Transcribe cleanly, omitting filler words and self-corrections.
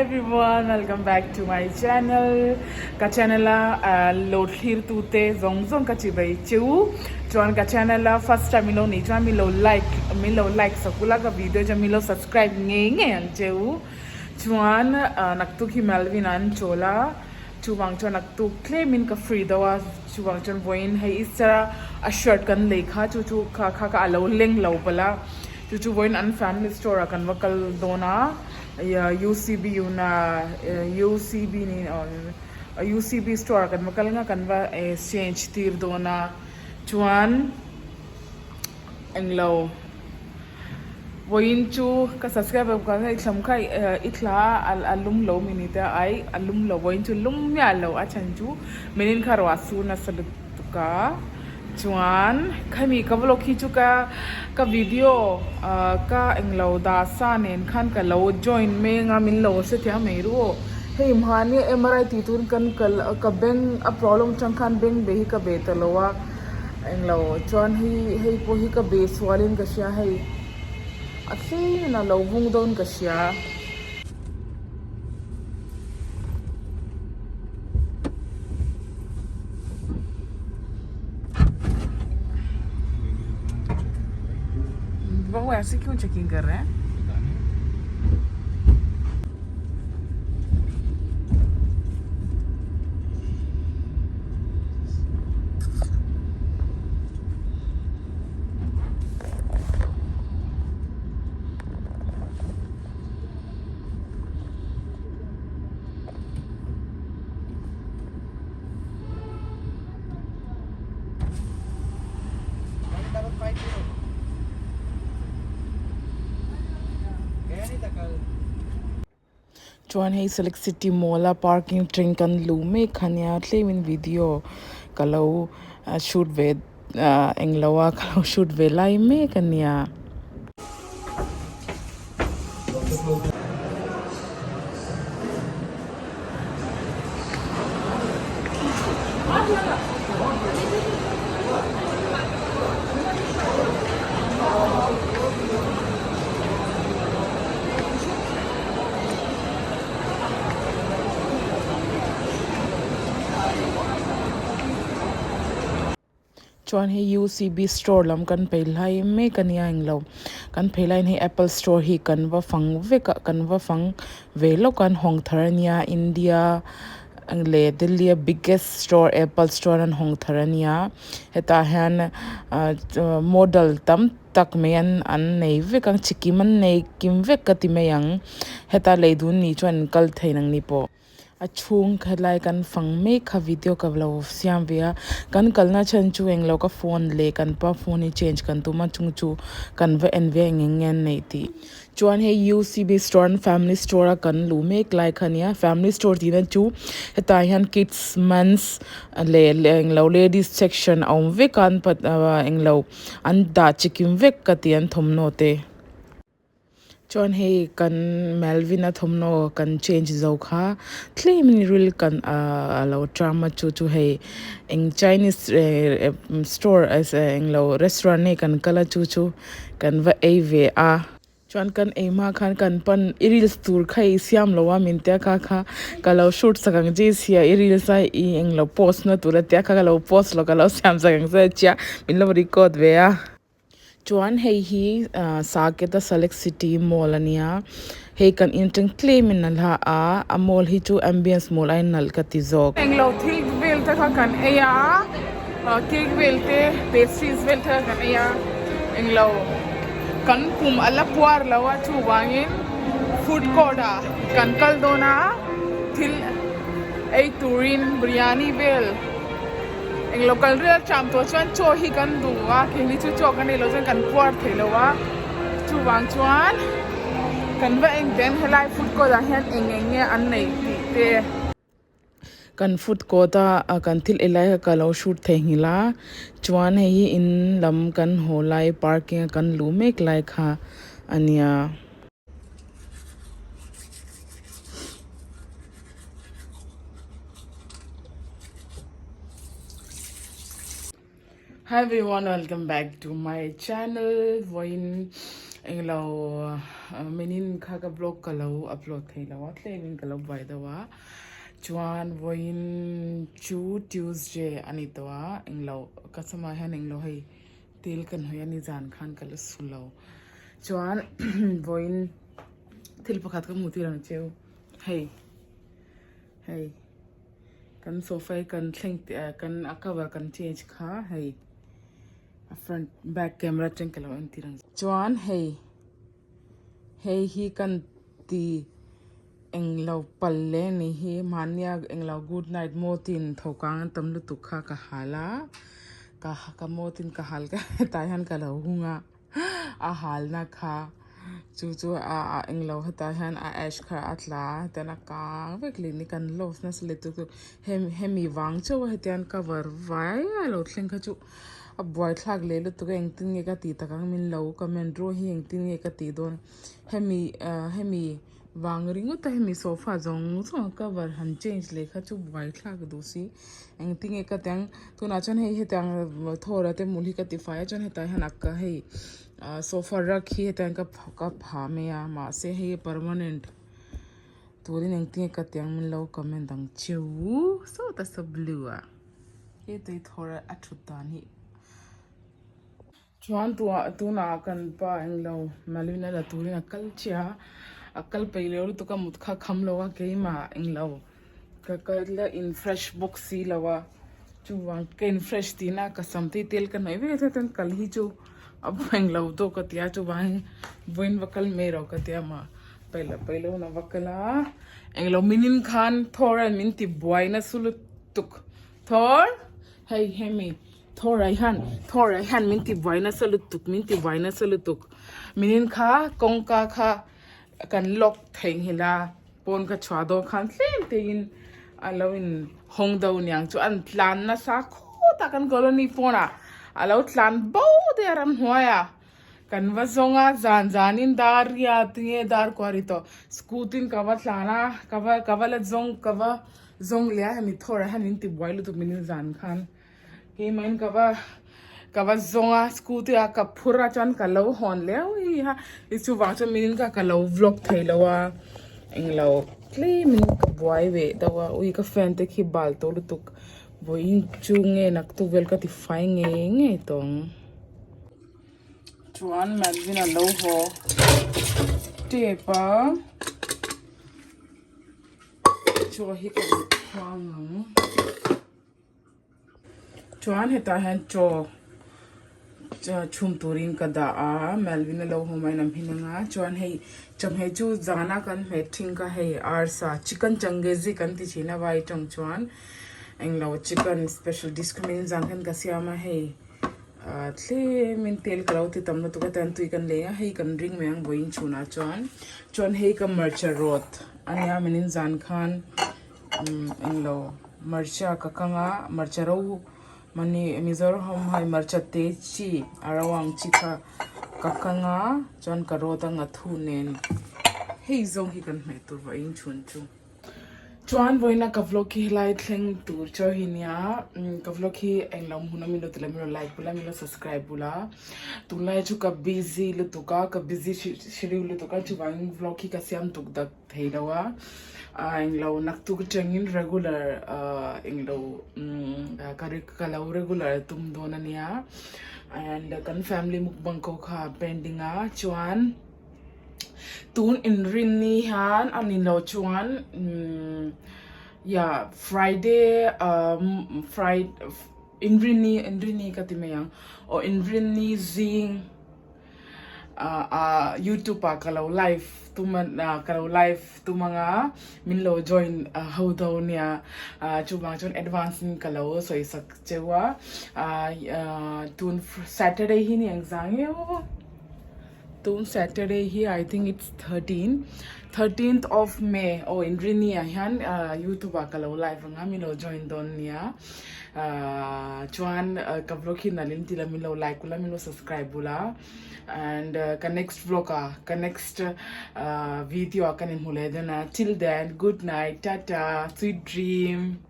Everyone, welcome back to my channel. Ka channel load clear tu te zong zong ka chibai chu. Chuan ka channel first time ni chuan milo like sakula ka video ja milo subscribe nge ang chu. Chuan naktu ki Melvin an chola. Chuwang chuan naktu claim in ka free dawa chuwang chuan voin hai isra a shirt kan lekha chu ka alo leng lo pala. Chu voin an family store kan wakal dona. UCB una UCB ni UCB store kan makal nga kan va exchange tir dona chuan englo voin chu ka subscribe ka thlam khai itla alum lo minita ai alum lo voin chu lum ya lo a chan chu menin kharwa su na saduka chuan khami ka vlog hi chu ka video ka englo da sa nen khan ka lo join me nga min lo se thia me ru hei mhani MRI ti tun kan ka beng a problem chang khan beng be hi ka be talowa englo chuan hi po hi ka be swalin ka sia hei athi na lo vung don ka sia वो ऐसे क्यों चेकिंग कर रहे हैं chuan hei select city mall parking train kan lu me khania tlemin video kalau shoot ve englawa kalau shoot ve lai me kania chuan hi UCB store lam kan peilai me kania englo kan peilai hi Apple store hi kan va fang ve lo kan hong tharania India angle Delhi biggest store Apple store an hong tharania heta han model tam tak me an nei ve kang chiki man nei kim ve ka ti me yang heta leidun ni chuan kal theinang ni po achung khalai kan fang me kha video ka vlo siam via kan kalna chan chu englo ka phone le kan pa phone ni change kan tu ma chung chu kan ve en ve ngen nei ti chuan he UCB store and family store kan lu me klai khania family store ti na chu heta hian kids mens le englo ladies section om ve kan pat englo an da chikim ve ka ti an thom no te chuan hei kan Melvin a thomno kan change zo kha claim ni ril kan alo drama chu hei eng Chinese store as englo restaurant ne kan kala chu kan va ava chuan kan ema khan kan pan iril tur khai siam lowa min te kha kalau shoot sakang ji sia iril sai englo post na tur te kha kalau post lo kalau siam sakang sa cha min lo record ve a chuan hei hi saketa select city mall ania hei kan inteng claim in la a mall hi chu ambience mall ai nal ka ti zok englo thik vel ta kan aya cake vel te pastries vel ta kan aya englo kan pum ala puar lawa chu wangin food court kan kal dona thil ei turin biryani vel eng local real cham to chuan cho hi kan duwa ke ni chu cho kan ni lo chuan kan puar theilowa chu wang chuan kan va eng den helai food ko da hian eng nge an nei ti te kan food ko da kan thil elai ka lo shoot thengila chuan hei in lam kan holai parking kan lu mek lai kha ania Hi everyone, welcome back to my channel. Voin englo menin kha ka blog kalau upload thei lawa tle min kalau bai dawa chuan voin chu Tuesday ani towa englo kasama han englo hei til kan hoya ni jan khan kala sulo chuan voin til pakhat ka muti rang cheu hei kan sofa kan thleng kan cover kan change kha hei front back camera cheng kalo an tirang chuan hei hi kan ti englo palle ni hi mania englo good night motin thokang tam lu tu kha ka hala ka motin ka hal ka tai han ka lo hunga a hal na kha chu a englo hata han a ash kha atla tana ka vekli ni kan los na sle tu hemi wang cho hetian cover vai a lo thleng kha chu a boy thak le lu tu ka eng tin nge ka ti takang min lo ka men ro hi eng tin nge ka ti don hemi wang ringo ta hemi sofa jong so cover han change le kha chu boy thak du si eng tin nge ka tang tu na chon hei hetang thora te muli ka ti fa chon heta han ak ka hei sofa rakhi hetang ka pha me ya ma se hei permanent turin eng tin nge ka tang min lo comment dang chu so ta so blue a ye te thora athutan hi chuan tu na kan pa englo malina la turin akal chia akal peilo tu ka mut kha kham lowa keima englo ka la in fresh boxy lawa chu wang ken fresh tina ka samti tel ka nai ve tan kal hi chu ab englo to ka tia chu wang voin wakal me ro ka tia ma pelo na wakala englo minin khan thora min ti boy na sulu tuk thor hey hemi thorai han min ti vaina salutuk minin kha kongka kha kan lok theng hila pon ka chwado khan thlem te in alawin hongdo nyang chu an tlan na sa kho ta kan colony pona alo tlan bo de ram hoya kan wa zonga zan in dar ya tinge dar kwari to skutin ka wa tlana ka wa la zong le mi thora hanin ti boilu tu minin zan khan he main kava zonga scooty a ka phura chan ka lo hon le ui ha isu wang cha min ka lo vlog thailawa englo kle min ka boy we dawa ui ka fan te khi bal to lu tuk boy in chunge nak tu vel ka ti fai nge tong chuan magazine a lo ho tepa chu hi ka hwang chuan heta han cho chum turin ka da a melvin lo ho mai nam hinanga chuan hei cham he chu zana kan me thing ka hei arsa chicken changezi kan ti china vai tong chuan englo chicken special discrimin zan kan ka siama hei tle min tel kalo ti tamna tu ka tan tu kan le hei kan ring meang boin chuna chuan hei ka marcha rot ania minin zan khan englo marcha ka kanga marcha ro mani Mizo hom hai marcha te chi arawang chi kha kakanga chon karota nga thu nen hei zong hi kan me tur wa in chun chu chuan voina ka vlog hi lai thleng tur cho hinia ka vlog hi englam huna mi lo tla mi lo like bula mi lo subscribe bula tu lai chu ka busy lu tu ka busy schedule lu tu ka chu wang vlog hi ka siam tuk dak theidawa englo nak tu changin regular englo kala regular tum donania and kan family mukbang ko kha pending a chuan tun in rin ni han anin lo chuan yeah Friday in rin ni katimeyang o in rin ni zing YouTube kalau live tu mga minlo join how daw niya chubang chon advance ni kalau so isak chewa tun Saturday hi ni exam yo tun Saturday hi I think it's 13th of May in rini han YouTube kalau live nga minlo join don niya chuan kablok hi nalim tila minlo like kula minlo subscribe bula and ka next vlog ka next video kanin hule dena till then good night tata sweet dream